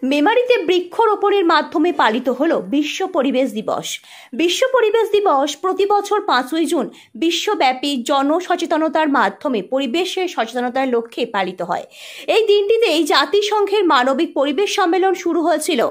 মেমারিতে বৃক্ষরোপণের মাধ্যমে পালিত হলো বিশ্ব পরিবেশ দিবস। বিশ্ব পরিবেশ দিবস প্রতি বছর 5ই জুন বিশ্বব্যাপী জনসচেতনতার মাধ্যমে পরিবেশের সচেতনতার লক্ষ্যে পালিত হয়। এই দিনটিতেই জাতিসংঘের মানবিক পরিবেশ সম্মেলন শুরু হয়েছিল।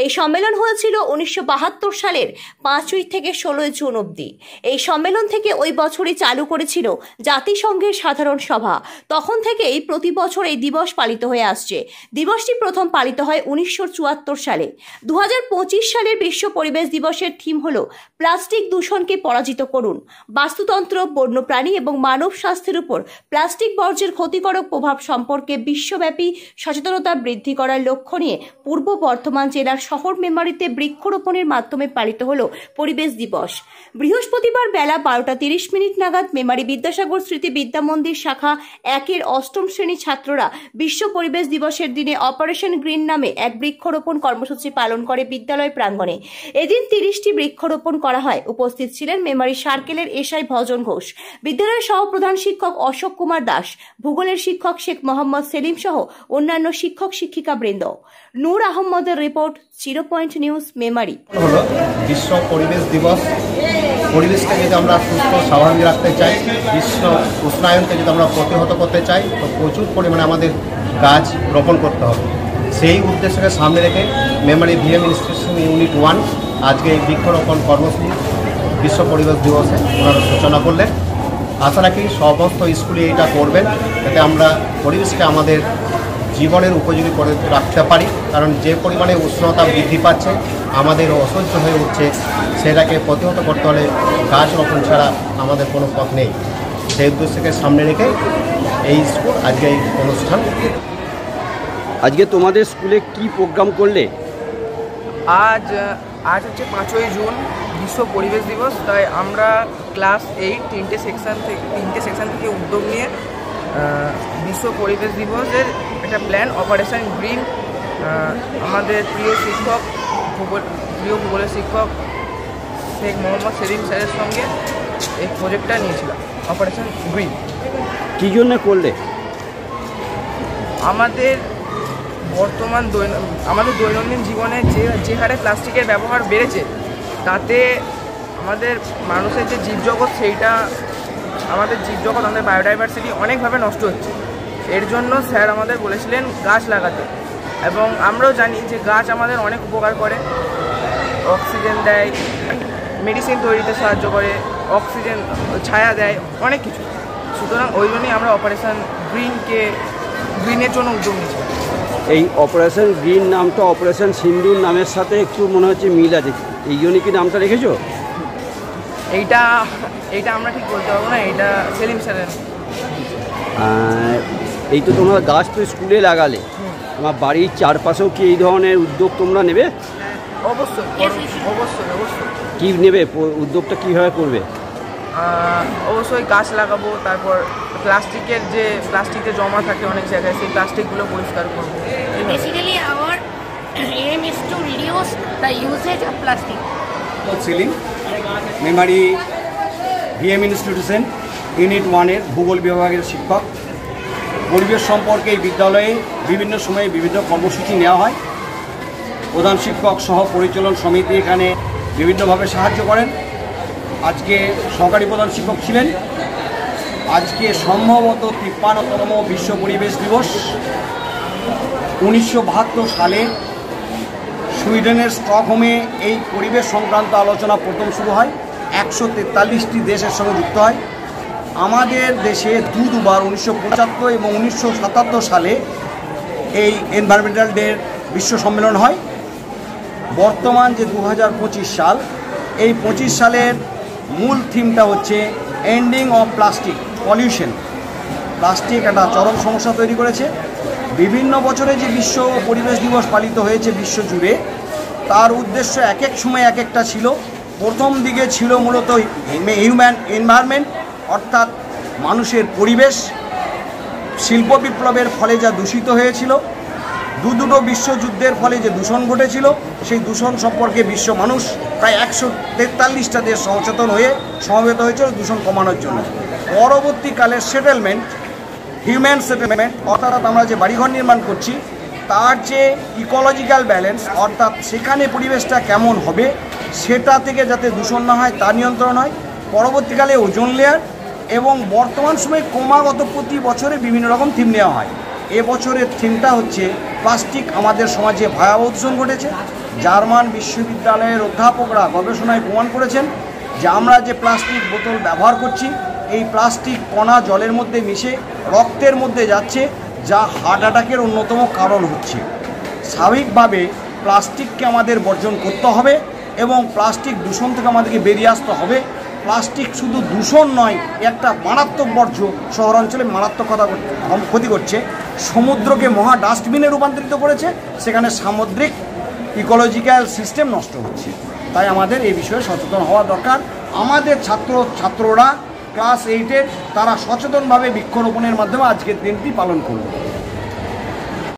এই সম্মেলন হয়েছিল 1972 সালের 5ই থেকে 16 জুন অবধি। এই সম্মেলন থেকে ওই বছরই চালু করেছিল জাতিসংঘের সাধারণ সভা। তখন থেকেই প্রতি বছর এই দিবস পালিত হয়ে আসছে। দিবসটি প্রথম পালিত হয় 1974 সালে। 2025 সালের বিশ্ব পরিবেশ দিবসের থিম হলো প্লাস্টিক দূষণকে পরাজিত করুন। বাস্তুতন্ত্র, বন্যপ্রাণী এবং মানব স্বাস্থ্যের উপর প্লাস্টিক বর্জ্যের ক্ষতিকারক প্রভাব সম্পর্কে বিশ্বব্যাপী সচেতনতা বৃদ্ধি করার লক্ষ্য নিয়ে পূর্ব বর্ধমান জেলার শহর মেমারিতে বৃক্ষরোপণের মাধ্যমে পালিত হলো পরিবেশ দিবস। বৃহস্পতিবার বেলা 12:30 নাগাদ মেমারি বিদ্যাসাগর স্মৃতি বিদ্যা মন্দির শাখা 1-এর 8ম শ্রেণীর ছাত্ররা বিশ্ব পরিবেশ দিবসের দিনে অপারেশন গ্রিন নামে এক বৃক্ষরোপণ কর্মসূচি পালন করে বিদ্যালয় প্রাঙ্গণে। এদিন 30টি বৃক্ষরোপণ করা হয়। উপস্থিত ছিলেন মেমারি সার্কেলের এসআই ভজন ঘোষ, বিদ্যালয়ের সহপ্রধান শিক্ষক অশোক কুমার দাস, ভূগোলের শিক্ষক শেখ মোহাম্মদ সেলিম সহ অন্যান্য শিক্ষক শিক্ষিকা বৃন্দ। নূর আহমদের রিপোর্ট, 0 পয়েন্ট নিউজ, মেমারি। হলো বিশ্ব পরিবেশ দিবস। পরিবেশকে যদি আমরা সুস্থ স্বাভাবিক রাখতে চাই, বিশ্ব উষ্ণায়নকে যদি আমরা প্রতিহত করতে চাই, তো প্রচুর পরিমাণে আমাদের গাছ রোপণ করতে হবে। সেই উদ্দেশ্যকে সামনে রেখে মেমারি ভিএম ইনস্টিটিউশন ইউনিট 1 আজকে এই বৃক্ষরোপণ কর্মসূচি বিশ্ব পরিবেশ দিবসে ওনারা সূচনা করলেন। আশা রাখি সমস্ত স্কুলে এটা করবেন, যাতে আমরা পরিবেশকে আমাদের জীবনের উপযোগী করে রাখতে পারি। কারণ যে পরিমাণে উষ্ণতা বৃদ্ধি পাচ্ছে, আমাদের অসহ্য হয়ে উঠছে, সেটাকে প্রতিহত করতে হলে গাছ রোপণ ছাড়া আমাদের কোনো পথ নেই। সেই উদ্দেশ্যকে সামনে রেখে এই স্কুল আজকে এই অনুষ্ঠান। আজকে তোমাদের স্কুলে কি প্রোগ্রাম করলে? আজ হচ্ছে 5ই জুন বিশ্ব পরিবেশ দিবস। তাই আমরা ক্লাস 8 তিনটে সেকশন থেকে উদ্যোগ নিয়ে বিশ্ব পরিবেশ দিবসের একটা প্ল্যান অপারেশন গ্রিন, আমাদের প্রিয় ভূগোলের শিক্ষক শেখ মোহাম্মদ সেলিম স্যারের সঙ্গে এই প্রজেক্টটা নিয়েছিলাম, অপারেশন গ্রিন। কী জন্য করলে? আমাদের দৈনন্দিন জীবনে যে হারে প্লাস্টিকের ব্যবহার বেড়েছে, তাতে আমাদের মানুষের যে জীবজগৎ, আমাদের বায়োডাইভার্সিটি অনেকভাবে নষ্ট হচ্ছে। এর জন্য স্যার আমাদের বলেছিলেন গাছ লাগাতে, এবং আমরাও জানি যে গাছ আমাদের অনেক উপকার করে, অক্সিজেন দেয়, মেডিসিন তৈরিতে সাহায্য করে, অক্সিজেন ছায়া দেয়, অনেক কিছু। সুতরাং ওই জন্যই আমরা অপারেশন গ্রিনের জন্য উদ্যোগ নিয়েছি। এই অপারেশন গ্রিন নামটা অপারেশন সিন্দুর নামের সাথে একটু মনে হচ্ছে মিল আছে, এই জন্য কি নামটা রেখেছো? এইটা আমরা ঠিক বলতে পারবো না, এইটা সেলিম স্যারের। এই তো তোমরা গাছ তো স্কুলে লাগালে, তোমার বাড়ির চারপাশেও কি এই ধরনের উদ্যোগ তোমরা নেবে? অবশ্যই। কী নেবে, উদ্যোগটা কীভাবে করবে? অবশ্যই গাছ লাগাবো, তারপর প্লাস্টিকে জমা থাকে অনেক জায়গায়, সেই প্লাস্টিকগুলো পরিষ্কার করবো। Basically our aim is to reduce the usage of plastic. Selim, Memari VM institution unit 1-এর ভূগোল বিভাগের শিক্ষক। পরিবেশ সম্পর্কে এই বিদ্যালয়ে বিভিন্ন সময়ে বিভিন্ন কর্মসূচি নেওয়া হয়। প্রধান শিক্ষক সহ পরিচালন সমিতি এখানে বিভিন্নভাবে সাহায্য করেন। আজকে সহকারী প্রধান শিক্ষক ছিলেন। আজকে সম্ভবত 53তম বিশ্ব পরিবেশ দিবস। 1972 সালে সুইডেনের স্টকহোমে এই পরিবেশ সংক্রান্ত আলোচনা প্রথম শুরু হয়। 143টি দেশের সঙ্গে যুক্ত হয়। আমাদের দেশে দুবার 1975 এবং 1977 সালে এই এনভায়রনমেন্টাল ডে বিশ্ব সম্মেলন হয়। বর্তমান যে 2025 সাল, এই 25 সালের মূল থিমটা হচ্ছে ending of plastic pollution. Plastic একটা চরম সমস্যা তৈরি করেছে। বিভিন্ন বছরে যে বিশ্ব পরিবেশ দিবস পালিত হয়েছে বিশ্বজুড়ে, তার উদ্দেশ্য এক এক সময় এক একটা ছিল। প্রথম দিকে ছিল মূলত হিউম্যান এনভায়রনমেন্ট, অর্থাৎ মানুষের পরিবেশ। শিল্প বিপ্লবের ফলে যা দূষিত হয়েছিল, দুটো বিশ্বযুদ্ধের ফলে যে দূষণ ঘটেছিল, সেই দূষণ সম্পর্কে বিশ্ব মানুষ প্রায় 143টা দেশ সচেতন হয়ে সমবেত হয়েছিল দূষণ কমানোর জন্য। পরবর্তীকালে সেটেলমেন্ট, হিউম্যান সেটেলমেন্ট, অর্থাৎ আমরা যে বাড়িঘর নির্মাণ করছি, তার যে ইকোলজিক্যাল ব্যালেন্স অর্থাৎ সেখানে পরিবেশটা কেমন হবে সেটা থেকে যাতে দূষণ না হয় তা নিয়ন্ত্রণ হয়। পরবর্তীকালে ওজোন লেয়ার এবং বর্তমান সময়ে ক্রমাগত প্রতি বছরে বিভিন্ন রকম থিম নেওয়া হয়। এবছরের থিমটা হচ্ছে প্লাস্টিক আমাদের সমাজে ভয়াবহ দূষণ ঘটেছে। জার্মান বিশ্ববিদ্যালয়ের অধ্যাপকরা গবেষণায় প্রমাণ করেছেন যে আমরা যে প্লাস্টিক বোতল ব্যবহার করছি এই প্লাস্টিক কণা জলের মধ্যে মিশে রক্তের মধ্যে যাচ্ছে, যা হার্ট অ্যাটাকের অন্যতম কারণ হচ্ছে। স্বাভাবিকভাবে প্লাস্টিককে আমাদের বর্জন করতে হবে এবং প্লাস্টিক দূষণ থেকে আমাদেরকে বেরিয়ে আসতে হবে। প্লাস্টিক শুধু দূষণ নয়, একটা মারাত্মক বর্জ্য, শহরাঞ্চলে মারাত্মক ক্ষতি করছে। সমুদ্রকে মহা ডাস্টবিনে রূপান্তরিত করেছে, সেখানে সামুদ্রিক ইকোলজিক্যাল সিস্টেম নষ্ট হচ্ছে। তাই আমাদের এই বিষয়ে সচেতন হওয়া দরকার। আমাদের ছাত্ররা ক্লাস 8-এর তারা সচেতনভাবে বৃক্ষরোপণের মাধ্যমে আজকের দিনটি পালন করবে।